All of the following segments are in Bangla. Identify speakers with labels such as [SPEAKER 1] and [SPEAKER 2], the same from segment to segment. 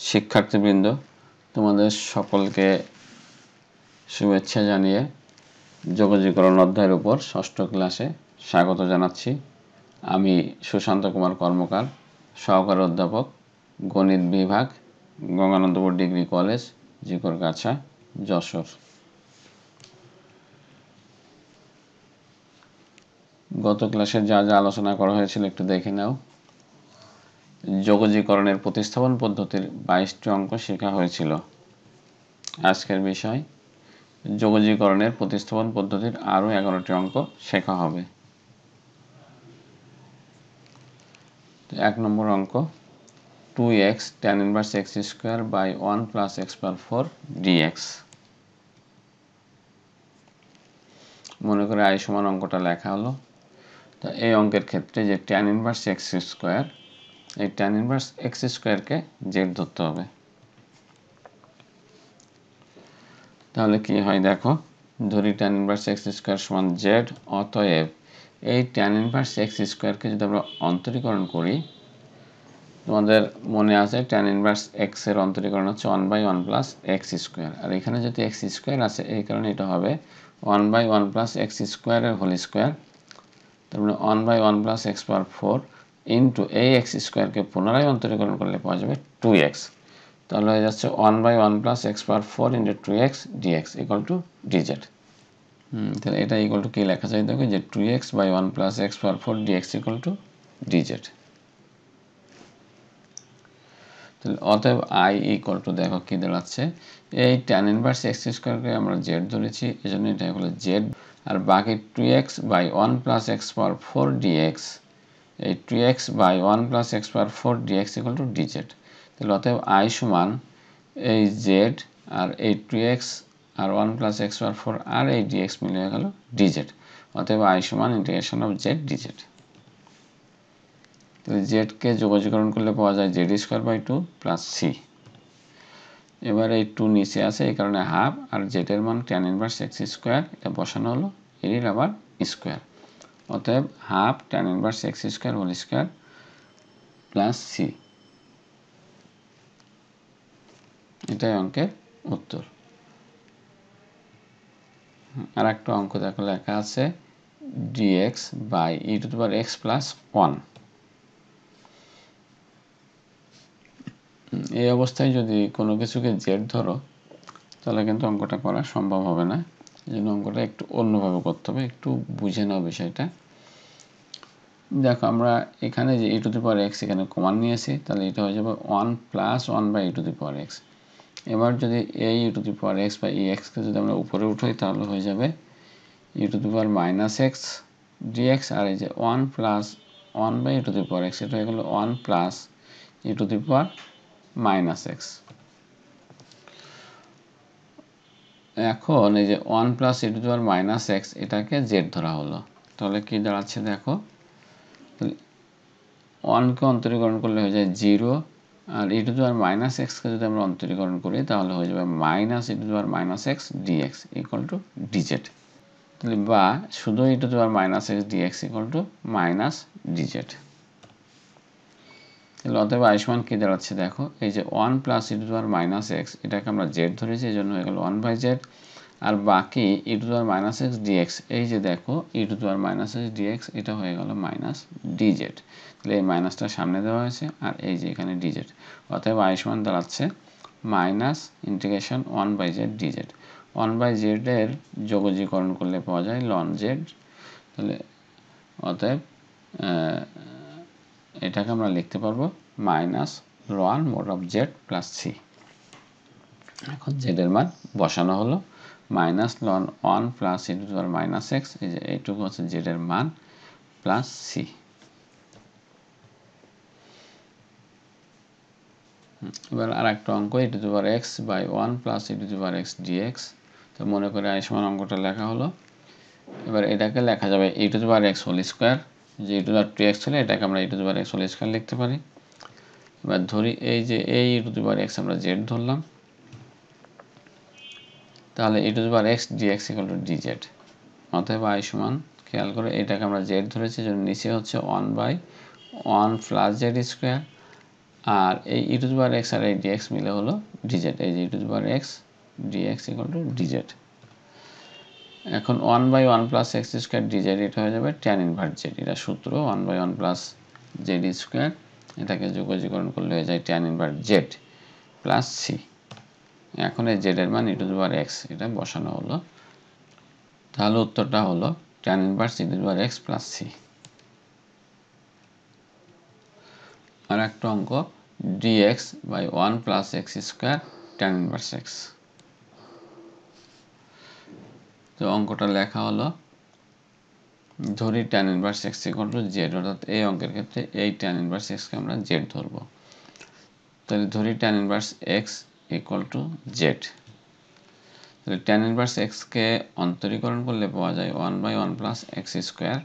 [SPEAKER 1] শিক্ষার্থীবৃন্দ, তোমাদের সকলকে শুভেচ্ছা জানিয়ে যোগজীকরণ অধ্যায়ের উপর ষষ্ঠ ক্লাসে স্বাগত জানাচ্ছি। আমি সুশান্ত কুমার কর্মকার, সহকারী অধ্যাপক, গণিত বিভাগ, গঙ্গানন্দপুর ডিগ্রি কলেজ, জিকরগাছা, যশোর। গত ক্লাসে যা যা আলোচনা করা হয়েছিল একটু দেখে নাও। যোগজীকরণের প্রতিস্থাপন পদ্ধতির 22টি অঙ্ক শেখা হয়েছিল। আজকের বিষয় যোগজীকরণের প্রতিস্থাপন পদ্ধতির আরও 11টি অঙ্ক শেখা হবে। 1 নম্বর অঙ্ক 2x tan inverse x square by 1 plus x power 4 dx। মনে করে i সমান অঙ্কটা লেখা হলো। তো এই অঙ্কের ক্ষেত্রে যে tan inverse x square, এই tan inverse x square কে z ধরতে হবে। তাহলে কি হয় দেখো, ধরি tan inverse x square সমান z, অতএব এই tan inverse x square কে যদি আমরা অন্তরীকরণ করি, তোমাদের মনে আছে tan inverse x এর অন্তরীকরণ হচ্ছে 1/1 plus x square, আর এখানে যদি x square আছে এই কারণে এটা হবে 1/1 plus x square এর হোল স্কয়ার, তার মানে 1/1 plus x power 4 ইন্টু এই x square কে পুনরায় অন্তরীকরণ করলে পাওয়া যাবে 2x। তাহলে হয়ে যাচ্ছে 1/1 plus x power 4 into 2x dx equal to dz। তাহলে এটা ইকুয়াল টু কি লেখা যায় দেখো, যে 2x by 1 plus x power 4 dx equal to dz। তাহলে অতএব i ইকুয়াল টু দেখো কি দাঁড়াচ্ছে, এই tan ইনভার্স x স্কয়ারকে আমরা z ধরেছি, এজন্য এটা হলো z, আর বাকি 2x by 1 plus x power 4 dx, এই 2x by 1 plus x power 4 dx equal to dz। তাহলে অতএব i সমান এই z আর এই 2x আর 1 plus x power 4 আর এই dx মিলে গেল dz। অতএব i সমান ইন্টিগ্রেশন অফ z dz। তাহলে z কে যোগজীকরণ করলে পাওয়া যায় z square by 2 plus c। এবার এই 2 নিচে আছে এই কারণে হাফ, আর z এর মান tan ইনভার্স x স্কয়ার, এটা বসানো হলো, এর আবার স্কয়ার। অতএব half tan inverse x square whole square plus c। এটাই অঙ্কের উত্তর। আর একটা অঙ্ক দেখো লেখা আছে dx by e to the power x plus 1। এই অবস্থায় যদি কোনো কিছুকে z ধরো তাহলে কিন্তু অঙ্কটা করা সম্ভব হবে না, এই জন্য অঙ্কটা একটু অন্যভাবে করতে হবে, একটু বুঝে নাও বিষয়টা। দেখো আমরা এখানে যে e to the power x এখানে কমন নিয়েছি, তাহলে এটা হয়ে যাবে 1 plus 1 by e to the power x। এবার যদি এই e to the power x বা ex কে যদি আমরা উপরে উঠাই তাহলে হয়ে যাবে e to the power minus x dx, আর এই যে 1 plus 1 by e to the power x, এটা হয়ে গেল 1 plus e to the power minus x। এখন এই যে 1 plus e to the power minus x এটাকে z ধরা হলো, তাহলে কি দাঁড়াচ্ছে দেখো, 1 কে অন্তরীকরণ করলে হয়ে যায় 0, আর e to the power minus x কে যদি আমরা অন্তরীকরণ করি তাহলে হয়ে যাবে minus e to the power minus x dx equal to dz। তাহলে বা শুধু e to the power minus x dx equal two minus dz। তাহলে অতএব i সমান কি দাঁড়াচ্ছে দেখো, এই যে 1 plus e to the power minus x এটাকে আমরা z ধরেছি, এই জন্য হয়ে গেল 1 বাই z, আর বাকি e to the power minus x dx, এই যে দেখো e to the power minus x dx এটা হয়ে গেল মাইনাস dz। তাহলে এই মাইনাসটা সামনে দেওয়া হয়েছে, আর এই যে এখানে dz। অতএব i সমান দাঁড়াচ্ছে minus integration 1 by z dz। 1 by z এর যোগজীকরণ করলে পাওয়া যায় ln z। তাহলে অতএব এটাকে আমরা লিখতে পারবো minus ln mod of z plus c। এখন z এর মান বসানো হলো, minus ln 1 plus e to the power minus x, এই যে এইটুকু হচ্ছে z এর মান প্লাস c। এবার আর একটা অঙ্ক e to the power x by 1 plus e to the power x dx। তো মনে করে i সমান অঙ্কটা লেখা হলো। এবার এটাকে লেখা যাবে e to the power x whole square, যে e to the power 2x ছিল এটাকে আমরা e to the power x whole square লিখতে পারি। এবার ধরি এই যে এই e to the power x আমরা z ধরলাম, তাহলে e to the power x dx equal to dz। অতএব i সমান, খেয়াল করে এটাকে আমরা z ধরেছি, জন্য নিচে হচ্ছে 1 বাই 1 প্লাস z স্কয়ার, আর এই ই টু দি পাওয়ার এক্স আর এই ডিএক্স মিলে হলো ডিজেড। এই যে e to the power x dx equal to dz. এখন 1/1 প্লাস এক্স স্কোয়ার ডিজেড এটা হয়ে যাবে ট্যান ইনভার্স জেড। এটা সূত্র 1/1 প্লাস জেড স্কোয়ার, এটাকে যোগজীকরণ করলে হয়ে যায় tan inverse z plus c. এখন এই জেড এর মান ই টু দি পাওয়ার এক্স এটা বসানো হলো, তাহলে উত্তরটা হলো tan inverse e to the power x plus c. আর একটা অঙ্ক dx by 1 plus x square tan inverse x. তো অঙ্কটা লেখা হলো, ধরি tan inverse x equal to z, অর্থাৎ এই অঙ্কের ক্ষেত্রে এই ট্যান ইনভার্স এক্সকে আমরা জেড ধরবো। তাহলে ধরি tan inverse x equal to z. তাহলে ট্যান ইনভার্স এক্সকে অন্তরীকরণ করলে পাওয়া যায় 1/1 plus x square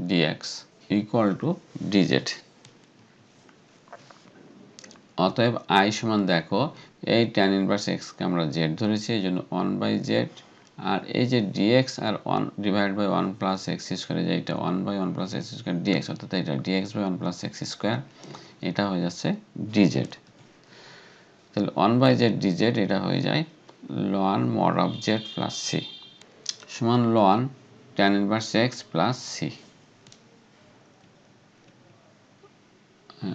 [SPEAKER 1] dx equal to dz. অতএব আই সমান দেখো এই ট্যান ইনভার্স এক্সকে আমরা জেড ধরেছি, এই জন্য 1/z, আর এই যে ডিএক্স আর 1 divide by 1 plus x square, যে এটা 1/1 প্লাস এক্স স্কোয়ার ডিএক্স, অর্থাৎ এটা dx by 1 plus x square, এটা হয়ে যাচ্ছে ডিজেড। তাহলে 1/z ডিজেড এটা হয়ে যায় ln mod of z plus c সমান ln tan inverse x plus c.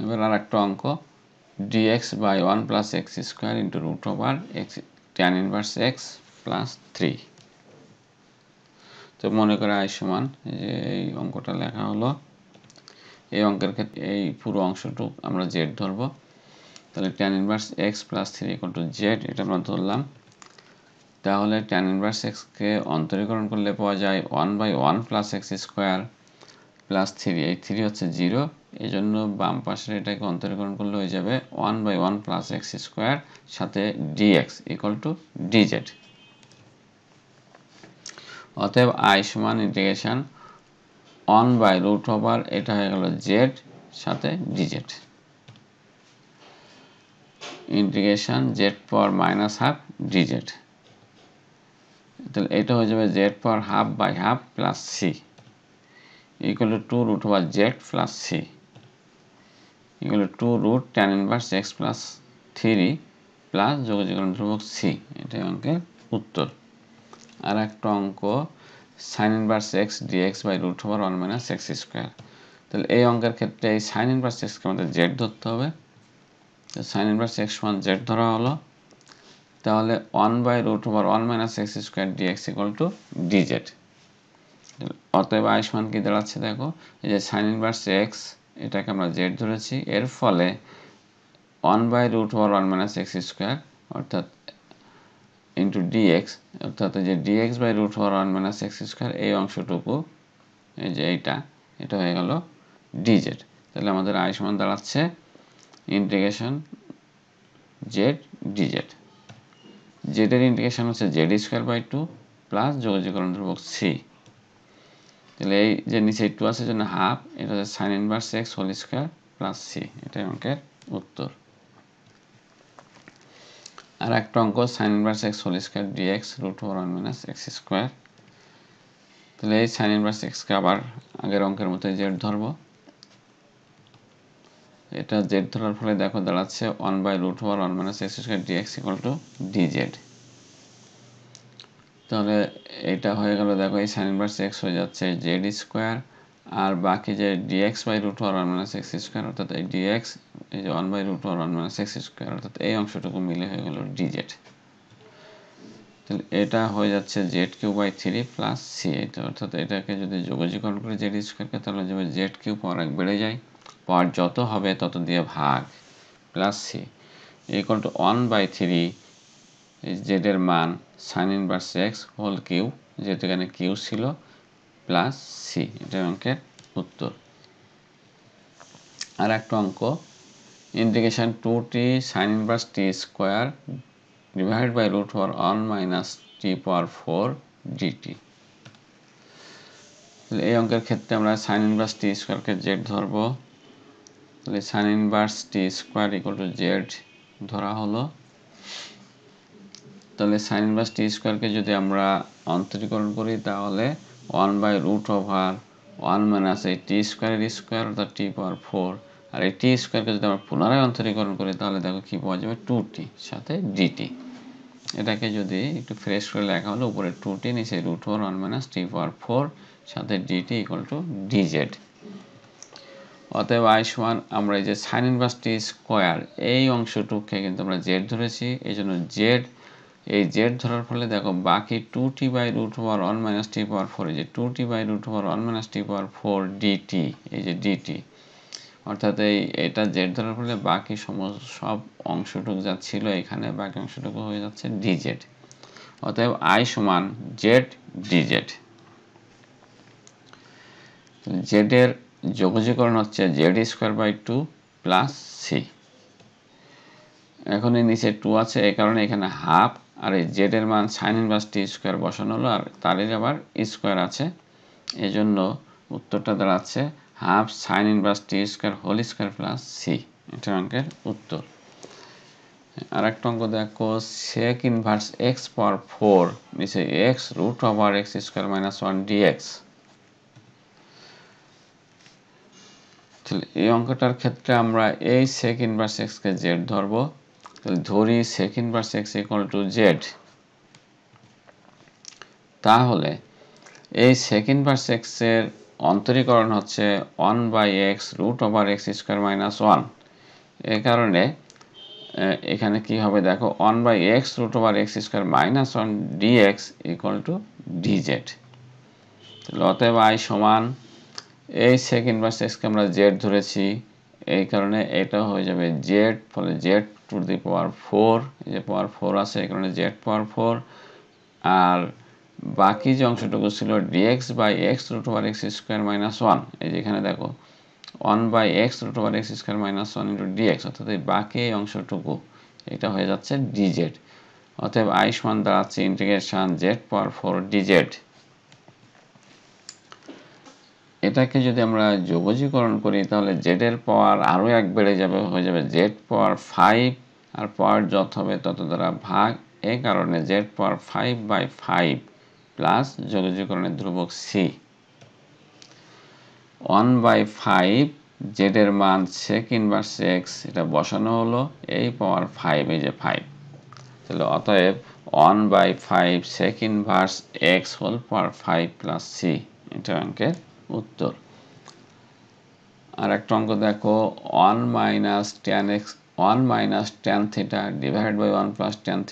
[SPEAKER 1] এবার আর একটা অঙ্ক dx by 1 plus x square into root over x tan inverse x plus 3। তো মনে করে আই সমান যে এই অঙ্কটা লেখা হলো, এই অঙ্কের ক্ষেত্রে এই পুরো অংশটুকু আমরা জেড ধরবো। তাহলে tan inverse x plus 3 equal to Z, এটা আমরা ধরলাম। তাহলে ট্যান ইনভার্স এক্সকে অন্তরীকরণ করলে পাওয়া যায় 1/1 প্লাস এক্স স্কোয়ার প্লাস 3। এই 3 হচ্ছে 0, এই জন্য বাম পাশের এটাকে অন্তরীকরণ করলে হয়ে যাবে 1/1 প্লাস এক্স স্কোয়ার সাথে ডিএক্স ইকুয়াল টু ডিজেড। অতএব আই সমান ইন্টিগ্রেশন 1/√, এটা হয়ে গেল জেড সাথে dz, integration z power minus half dz. তাহলে এটা হয়ে যাবে z power half by half plus c equal to 2√z plus c equal to 2 tan inverse x plus 3 plus যোগজীকরণ ধ্রুবক সি। এটাই অঙ্কের উত্তর। আর একটা অঙ্ক sine inverse x dx by √1 minus x square. তাহলে এই অঙ্কের ক্ষেত্রে এই সাইন ইনভার্স এক্সকে আমাদের জেড ধরতে হবে। তো সাইন ইনভার্স এক্স সমান জেড ধরা হলো, তাহলে 1/√1 minus x square dx equal to dz. অতএব আই সমান কি দাঁড়াচ্ছে দেখো, এই যে সাইন ইনভার্স এক্স এটাকে আমরা জেড ধরেছি, এর ফলে 1/√1 মাইনাস এক্স স্কোয়ার অর্থাৎ ইন্টু ডিএক্স, অর্থাৎ এই যে dx by √1 minus x square, এই অংশটুকু এই যে এটা হয়ে গেল ডিজেড। তাহলে আমাদের আই সমান দাঁড়াচ্ছে ইন্টিগ্রেশন জেড ডিজেড। জেডের ইন্টিগ্রেশন হচ্ছে জেড স্কোয়ার বাই 2 প্লাস যোগজীকরণ ধ্রুবক সি। তাহলে এই যে নিচে 2 আছে জন্য হাফ, এটা হচ্ছে sine inverse x whole square plus c. এটাই অঙ্কের উত্তর। আর একটা অঙ্ক sine inverse x whole square dx √1 minus x square. তাহলে এই সাইন ইনভার্স এক্সকে আবার আগের অঙ্কের মতো জেড ধরবো। এটা জেড ধরার ফলে দেখো দাঁড়াচ্ছে 1/√1 minus x square dx equal to dz. তাহলে এটা হয়ে গেল, দেখো এই সাইন ইনভার্স এক্স হয়ে যাচ্ছে জেড স্কোয়ার, আর বাকি যে dx by √1 minus x square, অর্থাৎ এই ডিএক্স এই যে 1/√1 মাইনাস এক্স স্কোয়ার, অর্থাৎ এই অংশটুকু মিলে হয়ে গেল ডিজেড। তাহলে এটা হয়ে যাচ্ছে z cube by 3 plus c. এটা অর্থাৎ এটাকে যদি যোগজীকরণ করে জেড স্কোয়ারকে, তাহলে যাবে জেড কিউব পাওয়ার 1 বেড়ে যায়, পাওয়ার যত হবে তত দিয়ে ভাগ plus c equal to 1/3 z এর মান sine inverse x whole cube, যেহেতু এখানে কিউ ছিল, প্লাস সি। এটা অঙ্কের উত্তর। আর একটা অঙ্ক integration 2t sine inverse t square divide by √1 minus t power 4 dt. তাহলে এই অঙ্কের ক্ষেত্রে আমরা সাইন ইনভার্স টি স্কোয়ারকে জেড ধরবো। তাহলে sign inverse t square equal to Z ধরা হলো। তাহলে সাইন ইনভার্স টি স্কোয়ারকে যদি আমরা অন্তরীকরণ করি, তাহলে 1/√1 মাইনাস এই টি স্কোয়ারের স্কোয়ার অর্থাৎ টি পাওয়ার 4, আর এই টি স্কোয়ারকে যদি আমরা পুনরায় অন্তরীকরণ করি তাহলে দেখো কি পাওয়া যাবে 2t সাথে dt। এটাকে যদি একটু ফ্রেশ করে লেখা হলো উপরে 2t নিচে √1 - t⁴ সাথে dt = dz। অতএব i সমান আমরা এই যে sin ইনভার্স টি স্কোয়ার এই অংশটুকুকে কিন্তু আমরা z ধরেছি, এই জন্য z, এই z ধরার ফলে দেখো বাকি 2t/√1 - t⁴, এই যে 2t/√1 - t⁴ dt, এই যে dt, অর্থাৎ এটা z ধরার ফলে বাকি সব অংশটুকু যা ছিল এখানে বাকি অংশটুকু হয়ে যাচ্ছে dz। অতএব i সমান z dz। z এর যোগজীকরণ হচ্ছে z² 2 + c। এখন এই নিচে 2 আছে, এই কারণে এখানে হাফ, আর এই z এর মান sin ইনভার্স টি স্কোয়ার বসানো হলো, আর তারই আবার স্কোয়ার আছে, এজন্য উত্তরটা দাঁড়াচ্ছে half sin inverse t square whole square + c। এটা অঙ্কের উত্তর। আর একটা অঙ্ক দেখো sec ইনভার্স x⁴ নিচে x √x² - 1 dx। এই অঙ্কটার ক্ষেত্রে আমরা এই sec ইনভার্স x কে z ধরবো, তাহলে ধরি sec ইনভার্স x = z। তাহলে এই sec ইনভার্স x এর অন্তরীকরণ হচ্ছে 1/x √x² - 1। এই কারণে এখানে কি হবে দেখো 1/x √x² - 1 dx = dz। তাহলে অতএব i সমান এই sec ইনভার্স x কে আমরা z ধরেছি, এই কারণে এটা হয়ে যাবে z, ফলে z⁴, এই যে পাওয়ার 4 আছে এই কারণে z⁴, আর বাকি যে অংশটুকু ছিল dx/x √x² - 1, এই যে এখানে দেখো 1/x √x² - 1 dx, অর্থাৎ এই বাকি এই অংশটুকু এটা হয়ে যাচ্ছে dz। অতএব i সমান দাঁড়াচ্ছে ইন্টিগ্রেশন z⁴ dz। এটাকে যদি আমরা যোগজীকরণ করি তাহলে z এর পাওয়ার আরও 1 বেড়ে যাবে, হয়ে যাবে z⁵, আর পাওয়ার যত হবে তত দ্বারা ভাগ, এই কারণে z⁵/5 প্লাস যোগজীকরণের ধ্রুবক c। 1/5 z এর মান sec ইনভার্স x, এটা বসানো হলো, এই পাওয়ার 5, এই যে 5, তাহলে অতএব 1/5 sec inverse x whole power 5 + c। এটা অঙ্কের উত্তর। আর একটা অঙ্ক দেখো 1 - tan x 1 - tan θ / 1 + tan θ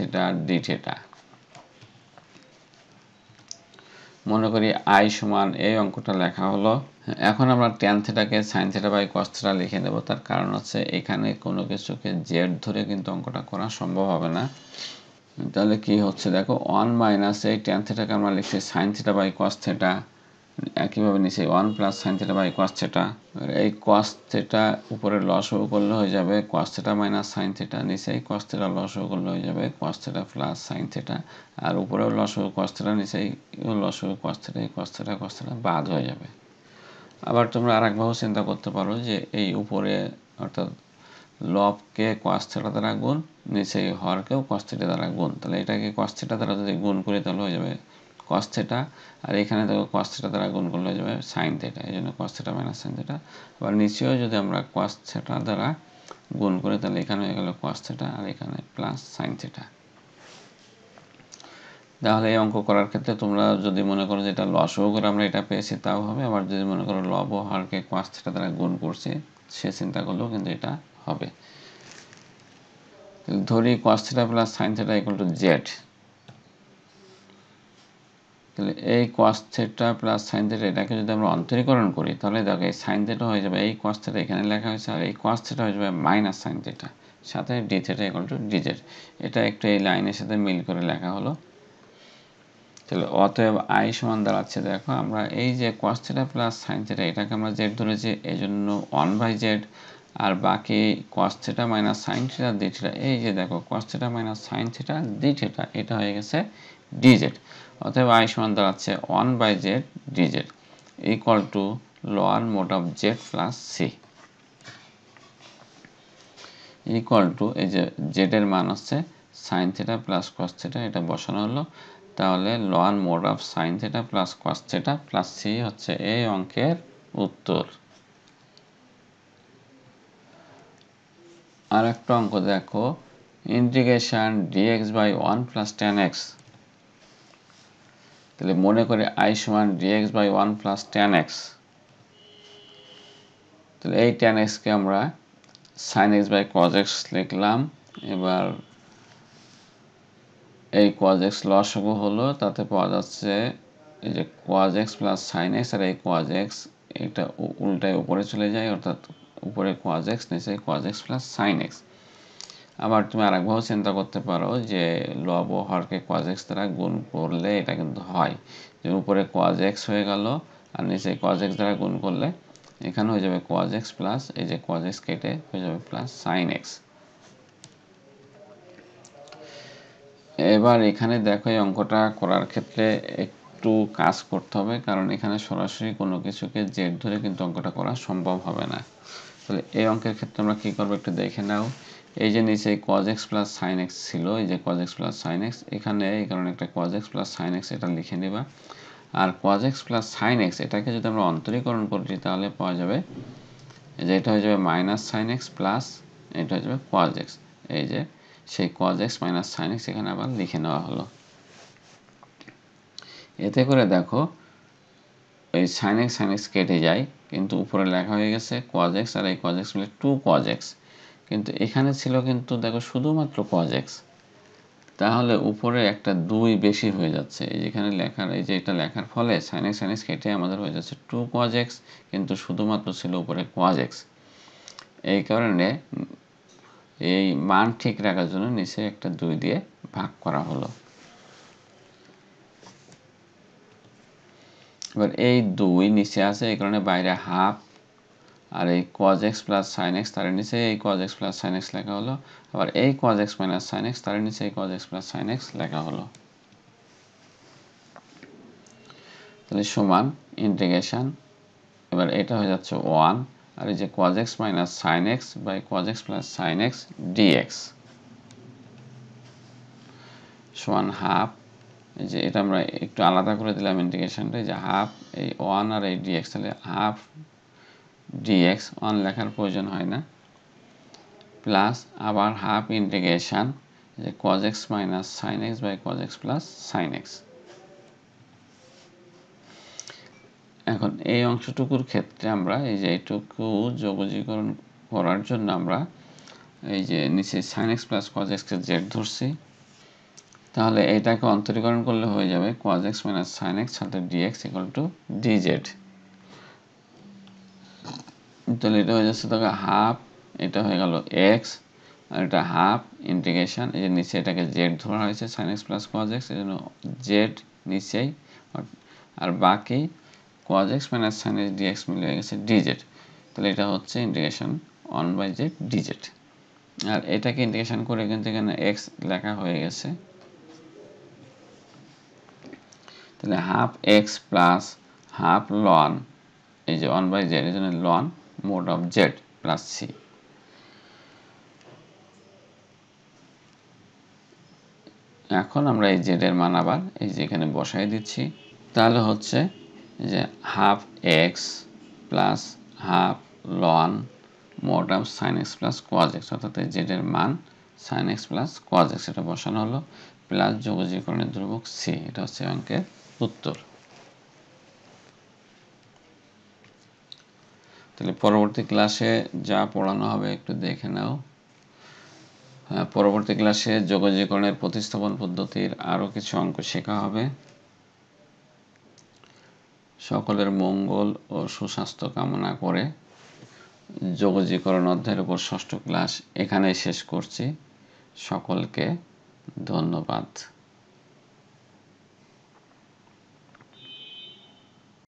[SPEAKER 1] dθ। মনে করি i সমান এই অঙ্কটা লেখা হলো। এখন আমরা tan θ কে sin θ / cos θ লিখে দেব, তার কারণ হচ্ছে এখানে কোনো কিছুকে z ধরে কিন্তু অঙ্কটা করা সম্ভব হবে না। তাহলে কি হচ্ছে দেখো 1 - এই tan θ কে আমরা লিখছি sin θ / cos θ, একইভাবে নিচে 1 + sin θ / cos θ, এই cos θ উপরে লসাগু করলে হয়ে যাবে cos θ - sin θ, নিচে cos θ লসাগু করলে হয়ে যাবে cos θ + sin θ, আর উপরেও লসাগু cos θ, নিচে লসাগু cos θ, cos θ বাদ হয়ে যাবে। আবার তোমরা আরেকভাবে চিন্তা করতে পারো যে এই উপরে অর্থাৎ লবকে cos θ দ্বারা গুণ, নিচে হরকেও cos θ দ্বারা গুণ, তাহলে এটাকে cos θ দ্বারা যদি গুণ করি তাহলে হয়ে যাবে cos θ, আর এখানে দেখো cos θ দ্বারা গুণ করলে হয়ে যাবে sin θ, এই জন্য cos θ - sin θ। আবার নিচেও যদি আমরা cos θ দ্বারা গুণ করি তাহলে এখানে হয়ে গেল cos θ, আর এখানে প্লাস sin θ। তাহলে এই অঙ্ক করার ক্ষেত্রে তোমরা যদি মনে করো যে এটা লসাগু করে আমরা এটা পেয়েছি তাও হবে, আবার যদি মনে করো লব ও হরকে cos θ দ্বারা গুণ করছি সে চিন্তা করলেও কিন্তু এটা হবে। ধরি cos θ + sin θ = z। তাহলে এই cos θ + sin θ এটাকে যদি আমরা অন্তরীকরণ করি তাহলে দেখো এই sin θ হয়ে যাবে এই cos θ এখানে লেখা হয়েছে, আর এই cos θ হয়ে যাবে -sin θ, সাথে dθ = dz। এটা একটু এই লাইনের সাথে মিল করে লেখা হলো। তাহলে অতএব i সমান দাঁড়াচ্ছে দেখো আমরা এই যে cos θ + sin θ এটাকে আমরা z ধরেছি, এই জন্য 1/z, আর বাকি cos θ - sin θ dθ, এই যে দেখো cos θ - sin θ dθ, এটা হয়ে গেছে dz। অতএব i সমান দাঁড়াচ্ছে 1/z dz = ln mod of z + c এই যে z এর মান হচ্ছে sin θ + cos θ, এটা বসানো হলো, তাহলে ln mod of sin θ + cos θ + c হচ্ছে এই অঙ্কের উত্তর। আর একটা অঙ্ক দেখো, integration dx by 1 plus tan x। তাহলে মনে করে i সমান dx by 1 plus tan x। তাহলে এই tan x কে আমরা sin x by cos x লিখলাম। এবার এই cos x লসাগু হলো, তাতে পাওয়া যাচ্ছে এই যে cos x plus sin x, আর এই cos x এটা উল্টায় উপরে চলে যায়, অর্থাৎ উপরে cos x নিচে cos x plus sin x। আবার তুমি আরেকভাবে চিন্তা করতে পারো যে লব ও হরকে cos x দ্বারা গুণ করলে এটা কিন্তু হয় যে উপরে cos x হয়ে গেল, আর নিচে cos x দ্বারা গুণ করলে এখানে হয়ে যাবে cos x প্লাস এই যে cos x কেটে হয়ে যাবে প্লাস sin x। এবার এখানে দেখো এই অঙ্কটা করার ক্ষেত্রে একটু কাজ করতে হবে, কারণ এখানে সরাসরি কোনো কিছুকে জেড ধরে কিন্তু অঙ্কটা করা সম্ভব হবে না। তাহলে এই অঙ্কের ক্ষেত্রে আমরা কী করবো একটু দেখে নাও। এই যে নিচে cos x plus sin x ছিল, এই যে cos x plus sin x, এখানে এই কারণে একটা cos x plus sin x এটা লিখে নেবা। আর cos x plus sin x এটাকে যদি আমরা অন্তরীকরণ করি তাহলে পাওয়া যাবে যে এটা হয়ে যাবে মাইনাস sin x প্লাস এটা হয়ে যাবে cos x। এই যে সেই cos x minus sin x এখানে আবার লিখে নেওয়া হলো। এতে করে দেখো এই sin x কেটে যায়, কিন্তু উপরে লেখা হয়ে গেছে cos x, আর এই cos x মিলে 2 cos x, কিন্তু এখানে ছিল কিন্তু দেখো শুধুমাত্র cos x। তাহলে উপরে একটা 2 বেশি হয়ে যাচ্ছে, এই যেখানে লেখার এই যে এটা লেখার ফলে sin x কেটে আমাদের হয়ে যাচ্ছে 2 cos x, কিন্তু শুধুমাত্র ছিল উপরে cos x। এই কারণে এই মান ঠিক রাখার জন্য নিচে একটা 2 দিয়ে ভাগ করা হলো। এবার এই 2 নিচে আছে, এই কারণে বাইরে হাফ, আর এই cos x plus sin x তার নিচে এই cos x plus sin x লেখা হলো, আবার এই cos x minus sin x তার নিচে এই cos x plus sin x লেখা হলো। তাহলে সমান ইন্টিগ্রেশন, এবার এটা হয়ে যাচ্ছে 1, আর এই যে cos x minus sin x by cos x plus sin x dx সমান হাফ। এই যে এটা আমরা একটু আলাদা করে দিলাম ইন্টিগ্রেশনটা, যে হাফ এই 1 আর এই dx, তাহলে হাফ dx 1 লেখার প্রয়োজন হয় না, প্লাস আবার হাফ ইন্টিগ্রেশন যে cos x minus sin x by cos x plus sin x। এখন এই অংশটুকুর ক্ষেত্রে আমরা এই যে এইটুকু যোগজীকরণ করার জন্য আমরা এই যে নিচে sin x plus cos x কে z ধরছি। তাহলে এটাকে অন্তরীকরণ করলে হয়ে যাবে cos x minus sin x সাথে dx ইকুয়াল টু dz। তাহলে এটা হয়ে যাচ্ছে দেখো হাফ, এটা হয়ে গেল x, আর এটা হাফ ইন্টিগ্রেশন এই যে নিচে এটাকে z ধরা হয়েছে sin x plus cos x, এই জন্য z নিচেই, আর বাকি cos x minus sin x dx মিলে হয়ে গেছে dz। তাহলে এটা হচ্ছে ইন্টিগ্রেশন 1/z dz। আর এটাকে ইন্টিগ্রেশন করে কিন্তু এখানে x লেখা হয়ে গেছে। তাহলে half x plus half ln এই যে 1/z, এই জন্য ln mod of z plus c। এখন আমরা এই z এর মান আবার এই যে এখানে বসাই দিচ্ছি। তাহলে হচ্ছে যে half x plus half loan mod of sin x plus cos x, অর্থাৎ এই z এর মান sin x plus cos x এটা বসানো হলো, প্লাস যোগজীকরণের ধ্রুবক c। এটা হচ্ছে অঙ্কের উত্তর। তাহলে পরবর্তী ক্লাসে যা পড়ানো হবে একটু দেখে নাও। পরবর্তী ক্লাসে যোগজীকরণের প্রতিস্থাপন পদ্ধতির আরও কিছু অঙ্ক শেখা হবে। সকলের মঙ্গল ও সুস্বাস্থ্য কামনা করে যোগজীকরণ অধ্যায়ের উপর ষষ্ঠ ক্লাস এখানেই শেষ করছি। সকলকে ধন্যবাদ।